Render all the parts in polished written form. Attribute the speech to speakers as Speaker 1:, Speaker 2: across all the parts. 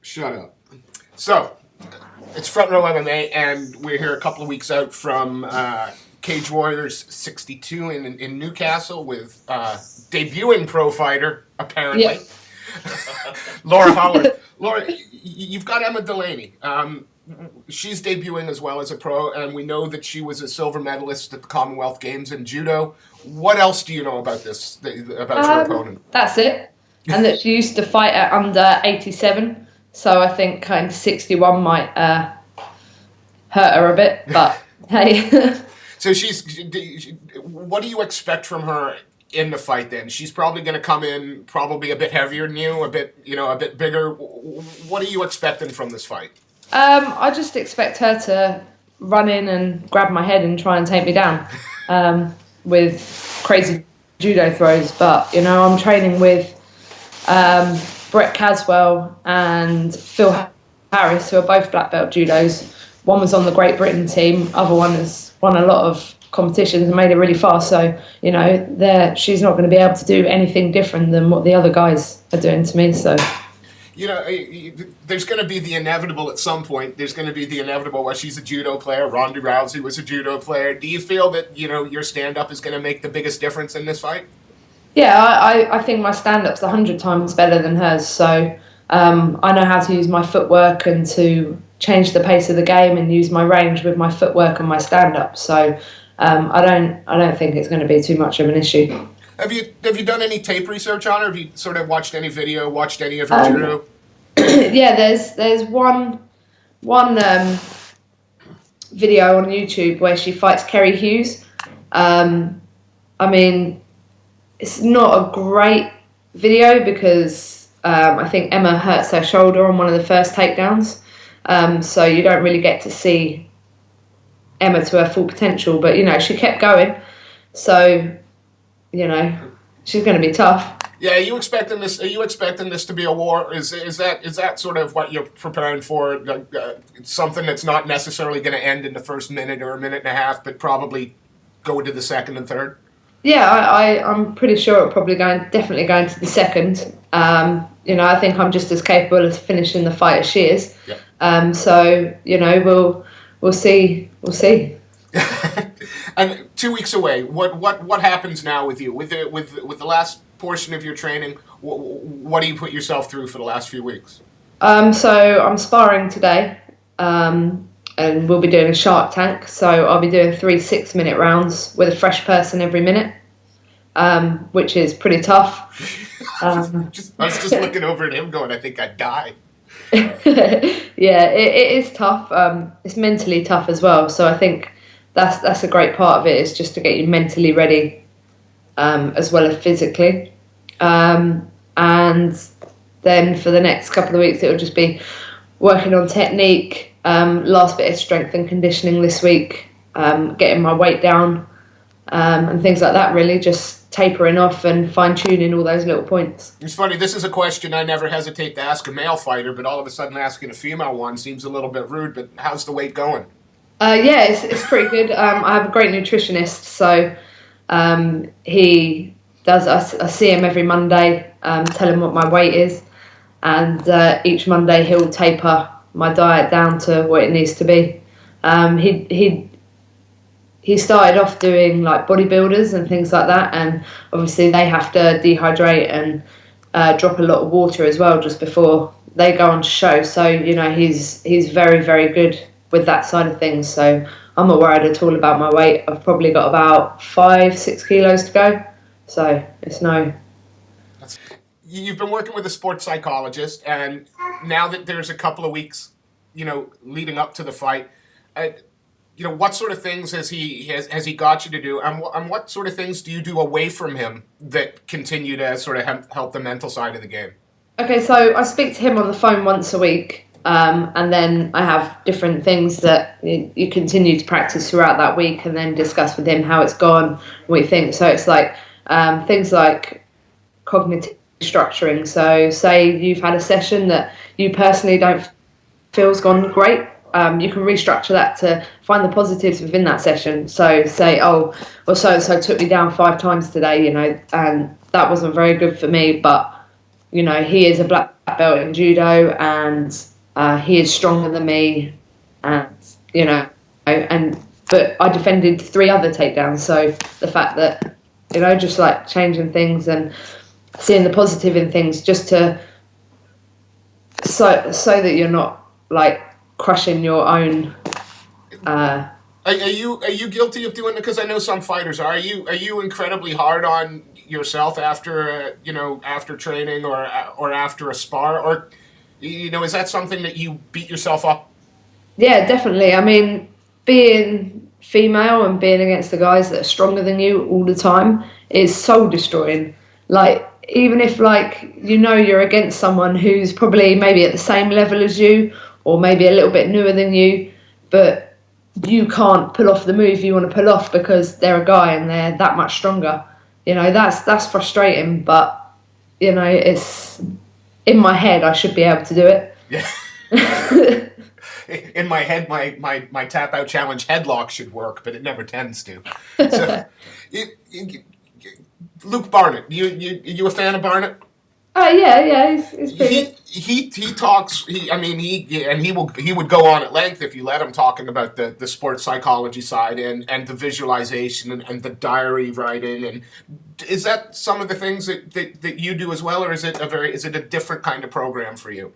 Speaker 1: Shut up. So, it's Front Row MMA, and we're here a couple of weeks out from Cage Warriors 62 in Newcastle with debuting pro fighter, apparently, Laura Howarth. Laura, you've got Emma Delaney. She's debuting as well as a pro, and we know that she was a silver medalist at the Commonwealth Games in Judo. What else do you know about this, about your opponent?
Speaker 2: That's it. And that she used to fight at under 87, so I think kind of 61 might hurt her a bit, but hey.
Speaker 1: So what do you expect from her in the fight then? She's probably going to come in probably a bit heavier than you, a bit bigger. What are you expecting from this fight?
Speaker 2: I just expect her to run in and grab my head and try and take me down with crazy judo throws. But, I'm training with Brett Caswell and Phil Harris, who are both black belt judos. One was on the Great Britain team, other one has won a lot of competitions and made it really far. So, she's not going to be able to do anything different than what the other guys are doing to me. So,
Speaker 1: there's going to be the inevitable at some point. There's going to be the inevitable. Well, she's a judo player. Ronda Rousey was a judo player. Do you feel that, your stand-up is going to make the biggest difference in this fight?
Speaker 2: Yeah, I think my stand-up's 100 times better than hers. So I know how to use my footwork and to change the pace of the game and use my range with my footwork and my stand-up. So I don't think it's going to be too much of an issue.
Speaker 1: Have you done any tape research on her? Have you sort of watched any video, watched any of her judo?
Speaker 2: Yeah, there's one video on YouTube where she fights Kerry Hughes. It's not a great video because I think Emma hurts her shoulder on one of the first takedowns. So you don't really get to see Emma to her full potential. But, she kept going. So, she's going to be tough.
Speaker 1: Yeah, are you expecting this to be a war? Is that sort of what you're preparing for? Something that's not necessarily going to end in the first minute or a minute and a half, but probably go into the second and third?
Speaker 2: Yeah, I'm pretty sure it'll definitely go into the second. I think I'm just as capable of finishing the fight as she is. Yeah. So, we'll see. We'll see.
Speaker 1: And 2 weeks away, what happens now with you? With the last portion of your training, what do you put yourself through for the last few weeks?
Speaker 2: So I'm sparring today, and we'll be doing a Shark Tank. So I'll be doing 3 6-minute rounds with a fresh person every minute, which is pretty tough.
Speaker 1: I was just looking over at him going, I think I'd die.
Speaker 2: Yeah, it is tough. It's mentally tough as well. So I think that's a great part of it, is just to get you mentally ready, as well as physically. And then for the next couple of weeks, it'll just be working on technique, last bit of strength and conditioning this week, getting my weight down, and things like that, really, just tapering off and fine-tuning all those little points.
Speaker 1: It's funny, this is a question I never hesitate to ask a male fighter, but all of a sudden asking a female one seems a little bit rude, but how's the weight going?
Speaker 2: Yeah, it's pretty good. I have a great nutritionist, so he does. I see him every Monday, tell him what my weight is, and each Monday he'll taper my diet down to what it needs to be. He started off doing like bodybuilders and things like that, and obviously they have to dehydrate and drop a lot of water as well just before they go on to show. So he's very, very good with that side of things. So I'm not worried at all about my weight. I've probably got about 5-6 kilos to go. So it's no.
Speaker 1: You've been working with a sports psychologist, and now that there's a couple of weeks, leading up to the fight, what sort of things has he got you to do, and what sort of things do you do away from him that continue to sort of help the mental side of the game?
Speaker 2: Okay, so I speak to him on the phone once a week. And then I have different things that you continue to practice throughout that week, and then discuss with him how it's gone, what you think. So it's like things like cognitive structuring. So say you've had a session that you personally don't feel's gone great, you can restructure that to find the positives within that session. So say, so-and-so took me down 5 times today, and that wasn't very good for me, but he is a black belt in judo, and he is stronger than me, and but I defended 3 other takedowns. So the fact that just like changing things and seeing the positive in things, just to so that you're not like crushing your own.
Speaker 1: Are you guilty of doing it? Because I know some fighters are. Are you incredibly hard on yourself after after training or after a spar, or is that something that you beat yourself up?
Speaker 2: Yeah, definitely. I mean, being female and being against the guys that are stronger than you all the time is soul destroying. Like, even if you're against someone who's probably maybe at the same level as you, or maybe a little bit newer than you, but you can't pull off the move you want to pull off because they're a guy and they're that much stronger. That's frustrating, but it's in my head I should be able to do it.
Speaker 1: Yeah. In my head, my tap out challenge headlock should work, but it never tends to. So, Luke Barnett, you a fan of Barnett?
Speaker 2: Yeah, he's pretty.
Speaker 1: He talks. He would go on at length if you let him, talking about the sports psychology side and the visualization and the diary writing. And is that some of the things that you do as well, or is it a different kind of program for you?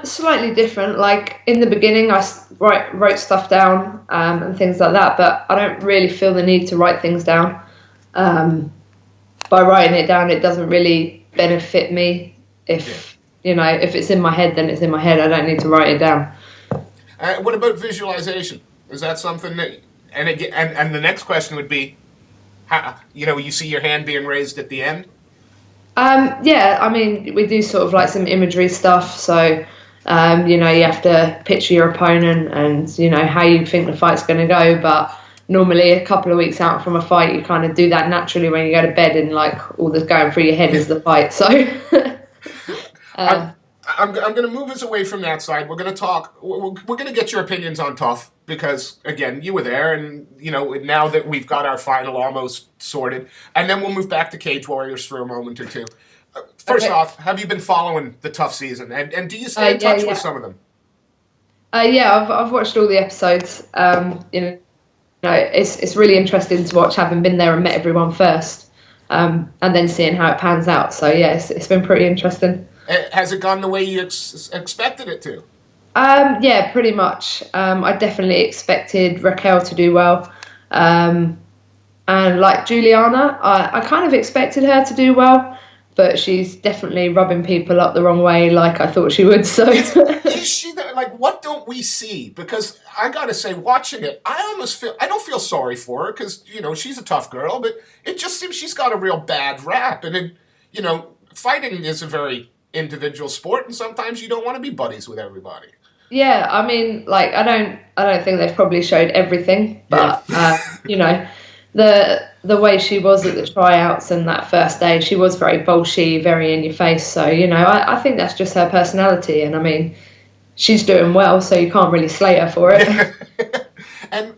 Speaker 2: Slightly different. Like, in the beginning, I wrote stuff down and things like that, but I don't really feel the need to write things down. By writing it down, it doesn't really benefit me. If it's in my head, then it's in my head. I don't need to write it down.
Speaker 1: What about visualization? Is that something that? And the next question would be, how, you see your hand being raised at the end?
Speaker 2: Yeah, I mean, we do sort of like some imagery stuff. So, you have to picture your opponent and how you think the fight's going to go. But normally, a couple of weeks out from a fight, you kind of do that naturally when you go to bed, and like all that's going through your head is the fight. So,
Speaker 1: I'm going to move us away from that side. We're going to talk. We're going to get your opinions on Tough because, again, you were there, and now that we've got our final almost sorted, and then we'll move back to Cage Warriors for a moment or two. First off, have you been following the Tough season, and do you stay in touch with some of them?
Speaker 2: Yeah, I've watched all the episodes. It's really interesting to watch, having been there and met everyone first, and then seeing how it pans out. So yeah, it's been pretty interesting.
Speaker 1: Has it gone the way you expected it to?
Speaker 2: Yeah, pretty much. I definitely expected Raquel to do well. And like Juliana, I kind of expected her to do well, but she's definitely rubbing people up the wrong way like I thought she would. So
Speaker 1: is she like, what don't we see? Because I gotta say, watching it, I don't feel sorry for her because she's a tough girl, but it just seems she's got a real bad rap. And fighting is a very individual sport, and sometimes you don't want to be buddies with everybody.
Speaker 2: Yeah, I mean, like, I don't think they've probably showed everything, but the way she was at the tryouts and that first day, she was very bolshy, very in your face. So I think that's just her personality, and I mean, she's doing well, so you can't really slate her for it.
Speaker 1: And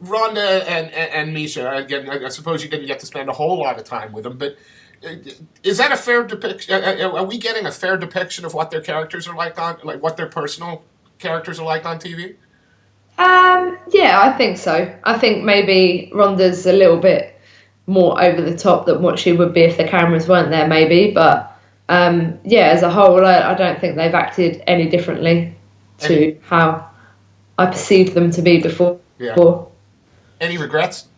Speaker 1: Rhonda and Misha, again, I suppose you didn't get to spend a whole lot of time with them, but is that a fair depiction? Are we getting a fair depiction of what their characters are like what their personal characters are like on TV?
Speaker 2: Yeah, I think so. I think maybe Rhonda's a little bit more over the top than what she would be if the cameras weren't there, maybe. But yeah, as a whole, I don't think they've acted any differently to how I perceived them to be before.
Speaker 1: Yeah. Any regrets?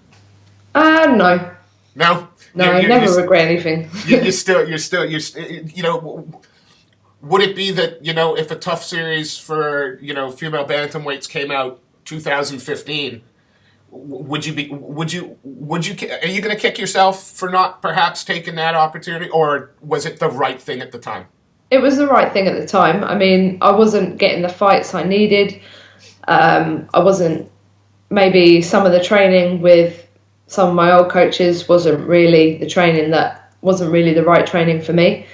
Speaker 2: No.
Speaker 1: No.
Speaker 2: No, I never regret anything.
Speaker 1: You're still. Would it be that if a Tough series for female bantamweights came out 2015, are you going to kick yourself for not perhaps taking that opportunity, or was it the right thing at the time?
Speaker 2: It was the right thing at the time. I mean, I wasn't getting the fights I needed. I wasn't. Maybe some of the training with some of my old coaches wasn't really the right training for me,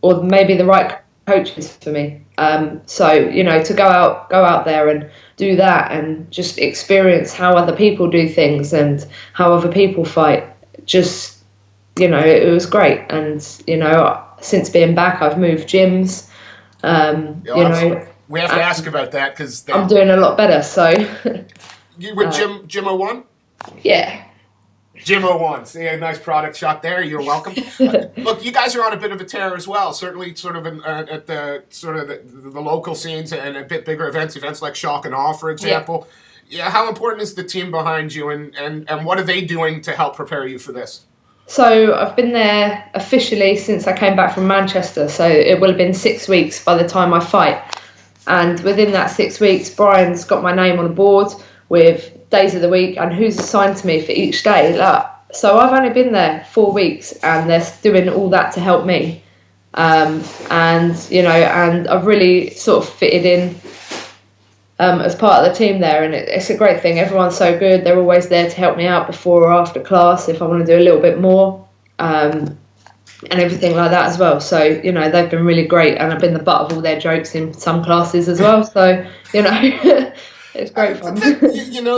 Speaker 2: or maybe the right coaches for me. So to go out there and do that and just experience how other people do things and how other people fight, just it was great. And since being back, I've moved gyms.
Speaker 1: We have to ask about that because
Speaker 2: I'm doing a lot better. So
Speaker 1: you were Gym 01?
Speaker 2: Yeah.
Speaker 1: Gym 01. See a nice product shot there. You're welcome. Look, you guys are on a bit of a tear as well. Certainly, sort of at the sort of the local scenes and a bit bigger events like Shock and Awe, for example. Yeah. How important is the team behind you, and what are they doing to help prepare you for this?
Speaker 2: So I've been there officially since I came back from Manchester. So it will have been 6 weeks by the time I fight. And within that 6 weeks, Brian's got my name on a board with days of the week and who's assigned to me for each day. So I've only been there 4 weeks, and they're doing all that to help me. And I've really sort of fitted in as part of the team there, and it's a great thing. Everyone's so good. They're always there to help me out before or after class if I want to do a little bit more, and everything like that as well. So they've been really great, and I've been the butt of all their jokes in some classes as well. So it's great fun.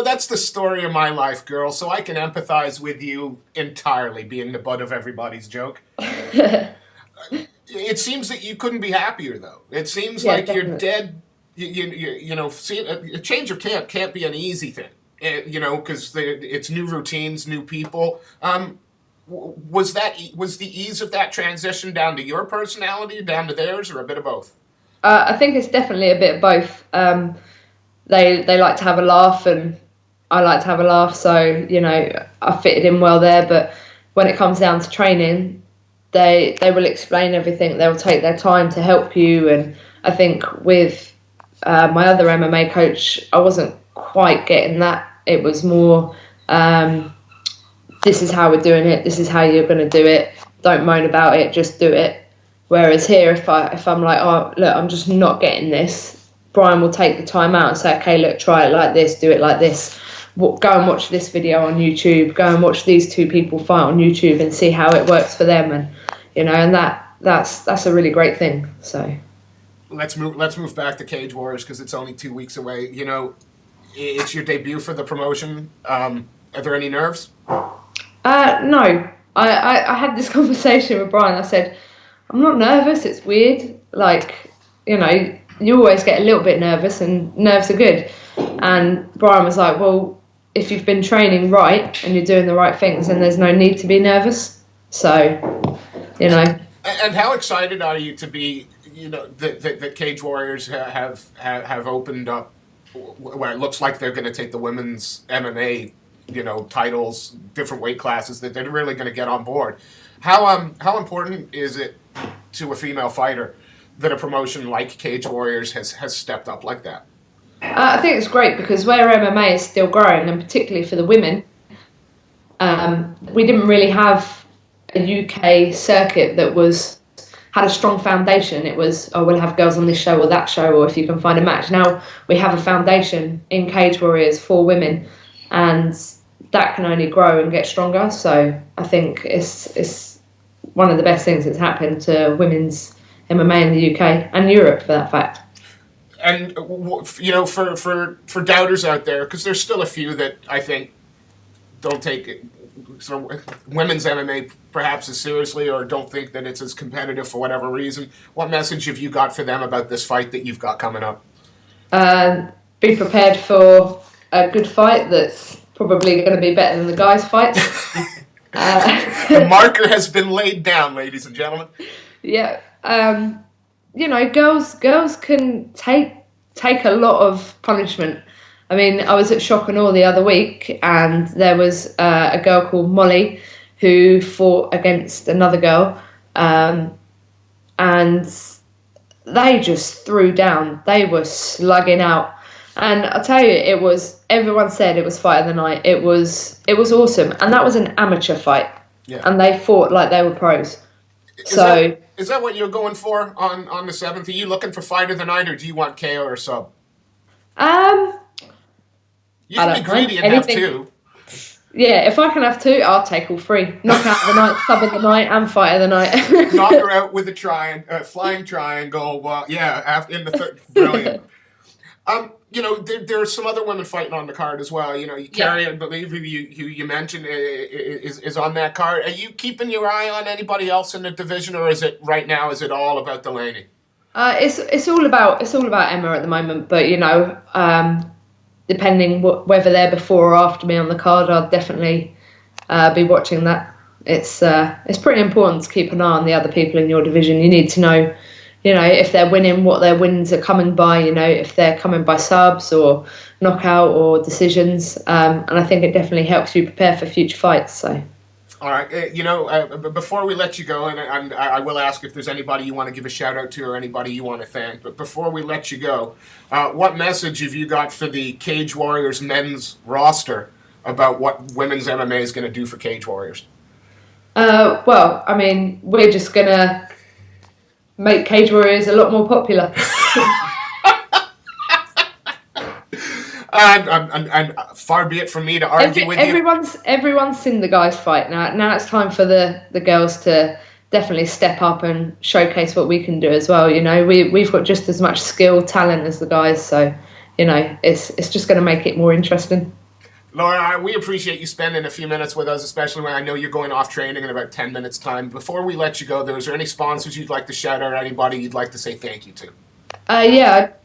Speaker 1: That's the story of my life, girl. So I can empathize with you entirely, being the butt of everybody's joke. It seems that you couldn't be happier, though. It seems like definitely. You're dead. A change of camp can't be an easy thing, because it's new routines, new people. Was the ease of that transition down to your personality, down to theirs, or a bit of both?
Speaker 2: I think it's definitely a bit of both. They like to have a laugh, and I like to have a laugh, so I fitted in well there. But when it comes down to training, they will explain everything. They'll take their time to help you, and I think with my other MMA coach, I wasn't quite getting that. It was more, this is how we're doing it, this is how you're going to do it, don't moan about it, just do it. Whereas here, if I'm like, oh, look, I'm just not getting this, Brian will take the time out and say, okay, look, try it like this, do it like this. Go and watch this video on YouTube, go and watch these two people fight on YouTube and see how it works for them. And, and that's a really great thing, so...
Speaker 1: Let's move back to Cage Warriors because it's only 2 weeks away. It's your debut for the promotion. Are there any nerves?
Speaker 2: No. I had this conversation with Brian. I said, I'm not nervous. It's weird. You always get a little bit nervous, and nerves are good. And Brian was like, well, if you've been training right and you're doing the right things, then there's no need to be nervous. So,
Speaker 1: And how excited are you to be? That Cage Warriors have opened up where it looks like they're going to take the women's MMA, titles, different weight classes, that they're really going to get on board. How important is it to a female fighter that a promotion like Cage Warriors has stepped up like that?
Speaker 2: I think it's great because where MMA is still growing, and particularly for the women, we didn't really have a UK circuit that had a strong foundation. It was, we'll have girls on this show or that show, or if you can find a match. Now we have a foundation in Cage Warriors for women, and that can only grow and get stronger. So I think it's one of the best things that's happened to women's MMA in the UK and Europe, for that fact.
Speaker 1: And for doubters out there, because there's still a few that I think don't take it, women's MMA perhaps as seriously, or don't think that it's as competitive for whatever reason. What message have you got for them about this fight that you've got coming up?
Speaker 2: Be prepared for a good fight that's probably going to be better than the guys' fight.
Speaker 1: The marker has been laid down, ladies and gentlemen.
Speaker 2: Yeah. Girls can take a lot of punishment. I mean, I was at Shock and Awe the other week, and there was a girl called Molly who fought against another girl, and they just threw down. They were slugging out, and I tell you, everyone said it was fight of the night. It was awesome, and that was an amateur fight, and they fought like they were pros.
Speaker 1: Is that what you're going for on the 7th? Are you looking for fight of the night, or do you want KO or sub? You can be greedy and have two.
Speaker 2: Yeah, if I can have two, I'll take all three. Knockout of the night, sub of the night, and fight of the night.
Speaker 1: Knock her out with a flying triangle. Well, in the third. Brilliant. There are some other women fighting on the card as well. Carrie, I believe who you mentioned is on that card. Are you keeping your eye on anybody else in the division, or is it right now? Is it all about Delaney?
Speaker 2: It's all about Emma at the moment. But depending whether they're before or after me on the card, I'll definitely be watching that. It's pretty important to keep an eye on the other people in your division. You need to know, if they're winning, what their wins are coming by. If they're coming by subs or knockout or decisions. And I think it definitely helps you prepare for future fights. So.
Speaker 1: All right. Before we let you go, and I will ask if there's anybody you want to give a shout out to or anybody you want to thank. But before we let you go, what message have you got for the Cage Warriors men's roster about what women's MMA is going to do for Cage Warriors?
Speaker 2: Well, I mean, we're just going to make Cage Warriors a lot more popular.
Speaker 1: And far be it from me to argue with you.
Speaker 2: Everyone's seen the guys fight now. Now it's time for the girls to definitely step up and showcase what we can do as well. We've got just as much skill, talent as the guys. So, it's just going to make it more interesting.
Speaker 1: Laura, we appreciate you spending a few minutes with us, especially when I know you're going off training in about 10 minutes' time. Before we let you go, is there any sponsors you'd like to shout out, anybody you'd like to say thank you to?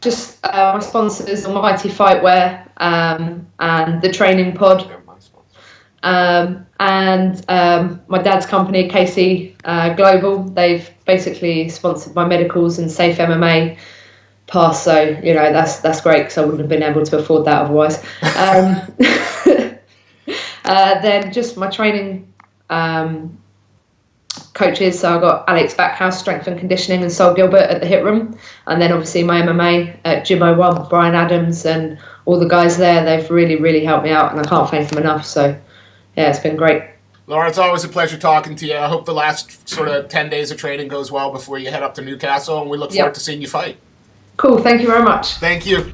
Speaker 2: Just my sponsors, Almighty Fightwear, and the Training Pod, and my dad's company, KC Global. They've basically sponsored my medicals and Safe MMA pass, so that's great because I wouldn't have been able to afford that otherwise. Then just my training coaches, so I've got Alex Backhouse, Strength and Conditioning, and Sol Gilbert at the Hit Room, and then obviously my MMA at Gym 01, Brian Adams and all the guys there. They've really, really helped me out, and I can't thank them enough. So yeah, it's been great.
Speaker 1: Laura, it's always a pleasure talking to you. I hope the last sort of 10 days of training goes well before you head up to Newcastle, and we look forward to seeing you fight.
Speaker 2: Cool, thank you very much.
Speaker 1: Thank you.